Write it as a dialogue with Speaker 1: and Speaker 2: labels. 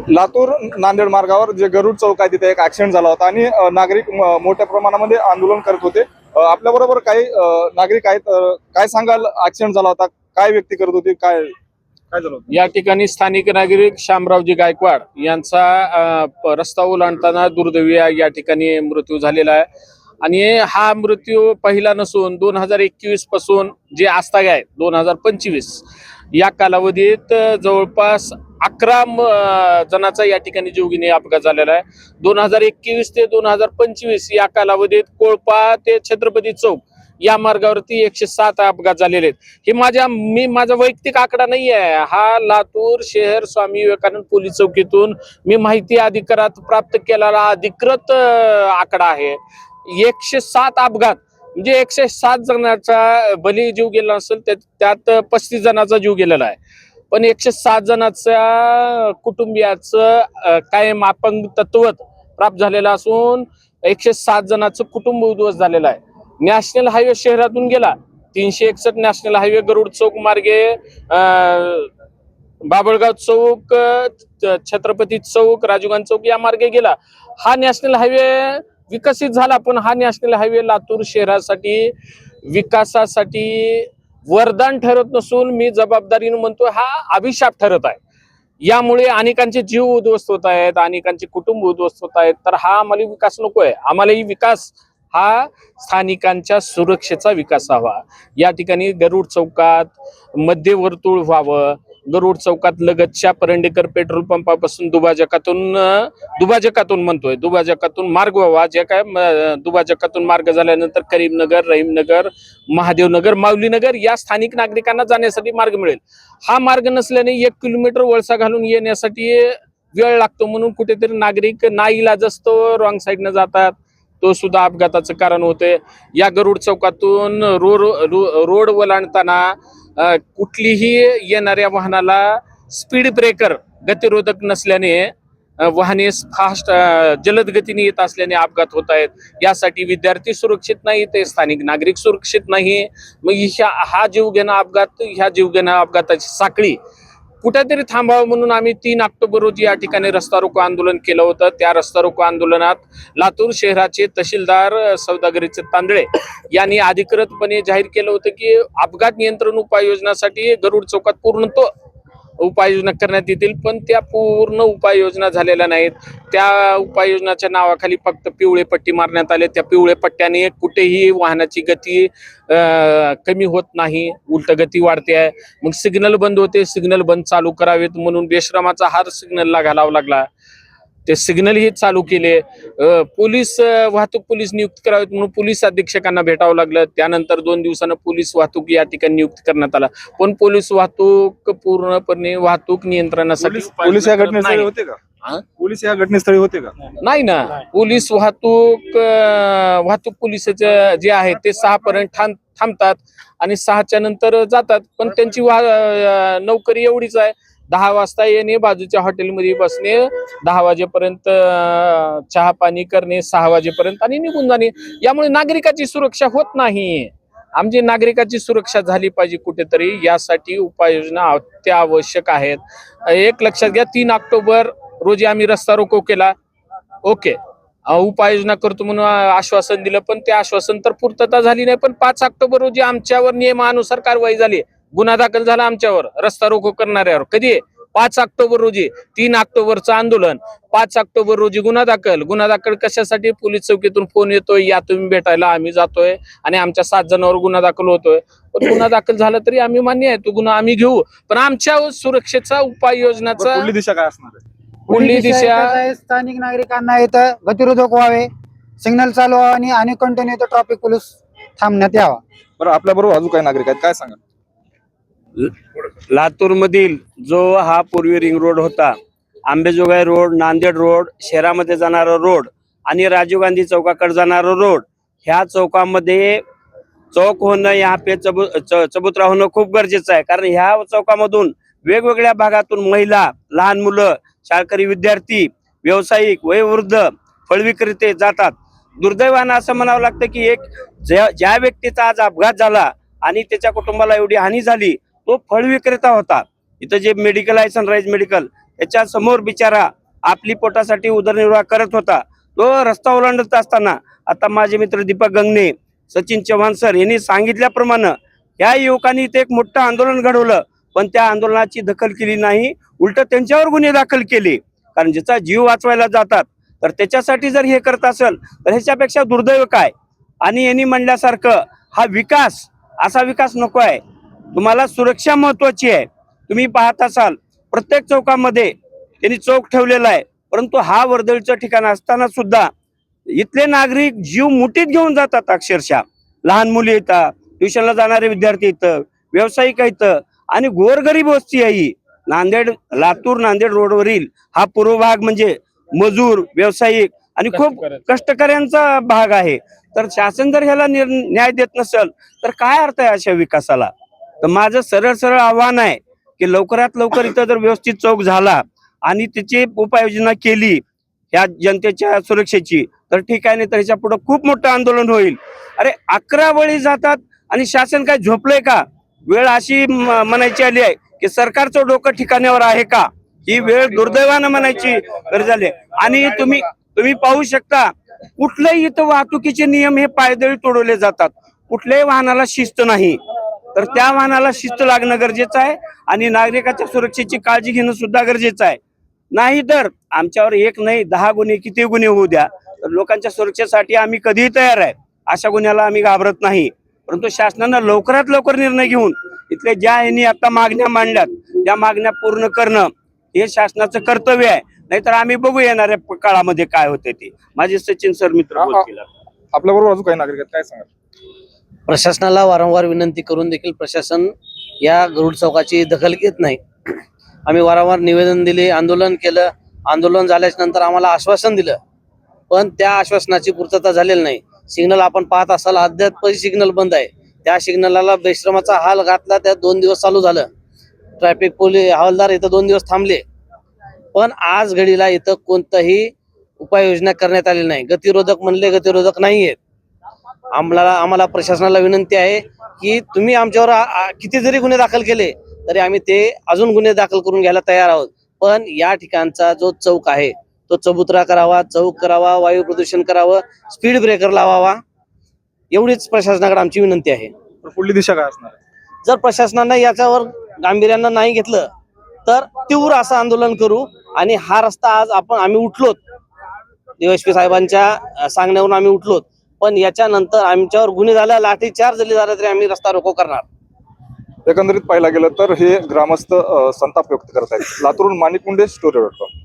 Speaker 1: लातूर नांदेड मार्गावर जे गरुड चौक आहे तिथे एक ऍक्सिडेंट झाला होता आणि नागरिक मोठ्या प्रमाणामध्ये आंदोलन करत होते. आपल्या बरोबर काही नागरिक आहेत. काय सांगाल, ऍक्सिडेंट झाला होता, काय व्यक्ती करत होती, काय काय झालं होतं?
Speaker 2: या ठिकाणी स्थानिक नागरिक शामरावजी गायकवाड यांचा रस्ता ओलांडताना दुर्दैवी या ठिकाणी मृत्यू झालेला आहे. आणि हा मृत्यू पहिला नसून 2021 पासून जे आजताग आहे 2025 या कालावधीत जवळपास 11 जणांचा या ठिकाणी जीवघेणी अपघात झालेला आहे. 2021 ते 2025 या कालावधीत कोळपा ते छत्रपती चौक या मार्गावरती 107 अपघात झालेले आहेत. हे माझा वैयक्तिक आकडा नाही आहे, हा लातूर शहर स्वामी विवेकानंद पोलीस चौकीतून मी माहिती अधिकारात प्राप्त केलेला अधिकृत आकडा आहे. 107 अपघात म्हणजे 107 जणांचा बली जीव गेला असेल, त्यात 35 जणांचा जीव गेलेला आहे. पण 107 जणांच्या कुटुंबियाचं कायम अपंग तत्वत प्राप्त झालेलं असून 107 जणांचं कुटुंब उद्ध्वस्त झालेलं आहे. नॅशनल हायवे शहरातून गेला 361 नॅशनल हायवे गरुड चौक मार्गे बाबळगाव चौक, छत्रपती चौक, राजीवगांधी चौक या मार्गे गेला. हा नॅशनल हायवे विकसित झाला, पण हा नॅशनल हायवे लातूर शहरासाठी विकासासाठी वरदान ठरत नसून मी जबाबदारीने म्हणतो हा अभिशाप ठरत आहे. यामुळे अनेकांचे जीव उद्ध्वस्त होत आहेत, अनेकांचे कुटुंब उद्ध्वस्त होत आहेत. तर हा आम्हाला विकास नको आहे. आम्हालाही विकास हा स्थानिकांच्या सुरक्षेचा विकास हवा. या ठिकाणी गरुड चौकात मध्यवर्तुळ व्हावं. गरुड चौकात लगतच्या परंडेकर पेट्रोल पंपापासून दुभाजकातून मार्ग व्हावा. जे काय दुभाजकातून मार्ग झाल्यानंतर करीमनगर, रहीमनगर, महादेवनगर, माऊलीनगर या स्थानिक नागरिकांना जाण्यासाठी मार्ग मिळेल. हा मार्ग नसल्याने 1 किलोमीटर वळसा घालून येण्यासाठी वेळ लागतो, म्हणून कुठेतरी नागरिक नाईलाजास्तव रॉंग साईडनं जातात. तो सुद्धा अपघाताचं कारण होते. या गरुड चौकातून रोड ओलांडताना कुठलीही येणाऱ्या वाहनाला स्पीड ब्रेकर गतिरोधक नसल्याने वाहने फास्ट जलद गतीने येत असल्याने अपघात होत आहेत. यासाठी विद्यार्थी सुरक्षित नाही, ते स्थानिक नागरिक सुरक्षित नाही. मग ह्या जीवघेण्या अपघाताची साखळी कुठेतरी थांबावं म्हणून आम्ही 3 ऑक्टोबर रोजी या ठिकाणी रस्ता रोको आंदोलन केलं होतं. त्या रस्ता रोको आंदोलनात लातूर शहराचे तहसीलदार सौदागरीचे तांदळे यांनी अधिकृतपणे जाहीर केलं होतं की अपघात नियंत्रण उपाययोजनासाठी गरुड चौकात पूर्ण उपाययोजना करण्यात येतील. पण त्या पूर्ण उपाययोजना झालेल्या नाहीत. त्या उपाययोजनाच्या नावाखाली फक्त पिवळे पट्टी मारण्यात आले. त्या पिवळे पट्ट्याने कुठेही वाहनाची गती कमी होत नाही, उलट गती वाढते आहे. मग सिग्नल बंद होते, सिग्नल बंद चालू करावेत म्हणून बेश्रमाचा हार सिग्नलला घालावा लागला. ते सिग्नलही चालू केले. वाहतूक पोलीस नियुक्त करावेत म्हणून पोलीस अधीक्षकांना भेटावं लागलं. त्यानंतर 2 दिवसानं पोलीस वाहतूक या ठिकाणी नियुक्त करण्यात आला. पण पोलीस वाहतूक पूर्णपणे वाहतूक नियंत्रणासाठी
Speaker 1: पोलीस या घटनेस्थळी होते का? पोलीस या घटनेस्थळी होते का?
Speaker 2: नाही ना. पोलीस वाहतूक पोलीस जे आहेत ते 6 पर्यंत थांबतात आणि 6च्या नंतर जातात. पण त्यांची नोकरी एवढीच आहे, 10 वाजता येणे, बाजूच्या हॉटेलमध्ये बसणे, 10 वाजेपर्यंत चहा पाणी करणे, 6 वाजेपर्यंत आणि निघून जाणे. यामुळे नागरिकाची सुरक्षा होत नाही. आमची नागरिकाची सुरक्षा झाली पाहिजे कुठेतरी. यासाठी उपाययोजना अत्यावश्यक आहेत. एक लक्षात घ्या, 3 ऑक्टोबर रोजी आम्ही रस्ता रोको केला. ओके, उपाययोजना करतो म्हणून आश्वासन दिलं, पण ते आश्वासन तर पूर्तता झाली नाही. पण 5 ऑक्टोबर रोजी आमच्यावर नियमानुसार कारवाई झाली, गुन्हा दाखल झाला आमच्यावर रस्ता रोको करणाऱ्यावर. कधी? 5 ऑक्टोबर रोजी. 3 ऑक्टोबरचं आंदोलन, 5 ऑक्टोबर रोजी गुन्हा दाखल कशासाठी? पोलीस चौकीतून फोन येतोय, या तुम्ही भेटायला. आम्ही जातोय आणि आमच्या 7 जणांवर गुन्हा दाखल होतोय. पण गुन्हा दाखल झाला तरी आम्ही मान्य आहे, तो गुन्हा आम्ही घेऊ. पण आमच्या सुरक्षेचा उपाययोजनाचा
Speaker 1: पुढली दिशा काय असणार आहे?
Speaker 2: पुढली दिशा
Speaker 3: स्थानिक नागरिकांना इथं गतिरोधक व्हावे, सिग्नल चालू व्हावे आणि कंटिन्यू इथं ट्रॅफिक पोलीस थांबण्यात यावा.
Speaker 1: बरं, आपल्या बरोबर अजून काही नागरिक आहेत, काय सांगा?
Speaker 4: लातूर मधील जो हा पूर्वी रिंग रोड होता, आंबेजोगाई रोड, नांदेड रोड, शहरामध्ये जाणारा रोड आणि राजीव गांधी चौकाकडे जाणारा रोड, ह्या चौकामध्ये चौक होणं, यहाँ पे चबुतरा होणं खूप गरजेचं आहे. कारण ह्या चौकामधून वेगवेगळ्या भागातून महिला, लहान मुलं, शाळकरी विद्यार्थी, व्यावसायिक, वयोवृद्ध, फळविक्रेते जातात. दुर्दैवानं असं म्हणावं लागतं की ज्या व्यक्तीचा आज अपघात झाला आणि त्याच्या कुटुंबाला एवढी हानी झाली, तो फळ विक्रेता होता. इथं जे मेडिकल आहे, सनराईज मेडिकल, त्याच्या समोर बिचारा आपली पोटासाठी उदरनिर्वाह करत होता. तो रस्ता ओलांडत असताना आता माझे मित्र दीपक गंगणे, सचिन चव्हाण सर यांनी सांगितल्याप्रमाणे या युवकांनी इथे एक मोठं आंदोलन घडवलं, पण त्या आंदोलनाची दखल केली नाही. उलट त्यांच्यावर गुन्हे दाखल केले. कारण ज्याचा जीव वाचवायला जातात तर त्याच्यासाठी जर हे करत असेल तर ह्याच्यापेक्षा दुर्दैव काय. आणि यांनी म्हणल्यासारखं हा विकास असा विकास नको आहे. तुम्हाला सुरक्षा महत्वाची आहे. तुम्ही पाहत असाल प्रत्येक चौकामध्ये त्यांनी चौक ठेवलेला आहे, परंतु हा वर्दळीचं ठिकाण असताना सुद्धा इथले नागरिक जीव मुठीत घेऊन जातात. अक्षरशः लहान मुली येतात, ट्युशनला जाणारे विद्यार्थी येतं, व्यावसायिक येतं आणि गोरगरीब वस्ती आहे ही. लातूर नांदेड रोडवरील हा पूर्व भाग म्हणजे मजूर, व्यावसायिक आणि खूप कष्टकऱ्यांचा भाग आहे. तर शासन जर ह्याला न्याय देत नसेल तर काय अर्थ आहे अशा विकासाला. तर माझं सरळ सरळ आव्हान आहे की लवकरात लवकर इथं जर व्यवस्थित चौक झाला आणि त्याची उपाययोजना केली या जनतेच्या सुरक्षेची तर ठीक आहे, नाही तर ह्याच्या पुढे खूप मोठं आंदोलन होईल. अरे 11 बळी जातात आणि शासन काय झोपलंय का. वेळ अशी म्हणायची आली आहे की सरकारचं डोकं ठिकाणावर आहे का, ही वेळ दुर्दैवानं म्हणायची गरज झाली. आणि तुम्ही पाहू शकता कुठल्याही इथं वाहतुकीचे नियम हे पायदळी तोडवले जातात. कुठल्याही वाहनाला शिस्त नाही, तर त्या वाहनाला शिस्त लागणं गरजेचं आहे आणि नागरिकाच्या सुरक्षेची काळजी घेणं सुद्धा गरजेचं आहे. नाही तर आमच्यावर एक नाही 10 गुन्हे किती गुन्हे होऊ द्या, तर लोकांच्या सुरक्षेसाठी आम्ही कधीही तयार आहे. अशा गुन्ह्याला आम्ही घाबरत नाही. परंतु शासनानं लवकरात लवकर निर्णय घेऊन इथले ज्या यांनी आता मागण्या मांडल्यात त्या मागण्या पूर्ण करणं हे शासनाचं कर्तव्य आहे. नाहीतर आम्ही बघू येणाऱ्या काळामध्ये काय होते ते. माझे सचिन सर मित्र बोलतील.
Speaker 1: आपल्या बरोबर अजून काही नागरिक आहेत, काय सांगाल.
Speaker 5: प्रशासनाला वारंवार विनंती करून देखील प्रशासन या गरुड चौकाची दखल घेत नाही. आम्ही वारंवार निवेदन दिले, आंदोलन केलं. आंदोलन झाल्याच्या नंतर आम्हाला आश्वासन दिलं, पण त्या आश्वासनाची पूर्तता झालेली नाही. सिग्नल आपण पाहत असाल अद्याप सिग्नल बंद आहे. त्या सिग्नलला बेश्रमाचा हाल घातला. त्या 2 दिवस चालू झालं. ट्रॅफिक पोलीस हवालदार इथं 2 दिवस थांबले, पण आज घडीला इथं कोणताही उपाययोजना करण्यात आली नाही. गतिरोधक म्हणले, गतिरोधक नाहीयेत. आम्हाला प्रशासनाला विनंती आहे की तुम्ही आमच्यावर किती जरी गुन्हे दाखल केले तरी आम्ही ते अजून गुन्हे दाखल करून घ्यायला तयार आहोत. पण या ठिकाणचा जो चौक आहे तो चबुतरा करावा, चौक करावा, वायू प्रदूषण करावं, स्पीड ब्रेकर लावावा, एवढीच प्रशासनाकडे आमची विनंती आहे.
Speaker 1: पुढली दिशा काय असणार.
Speaker 5: जर प्रशासनानं याच्यावर गांभीर्यानं नाही घेतलं तर तीव्र असं आंदोलन करू. आणि हा रस्ता आज आम्ही उठलोत, DSP साहेबांच्या सांगण्यावरून आम्ही उठलोत, पण याच्यानंतर आमच्यावर गुन्हे झाला, लाठीचार्ज जरी झाला तरी आम्ही रस्ता रोको करणार.
Speaker 1: एकंदरीत पाहायला गेलं तर हे ग्रामस्थ संताप व्यक्त करत आहेत. लातूरून माणिक मुंडे, story.com.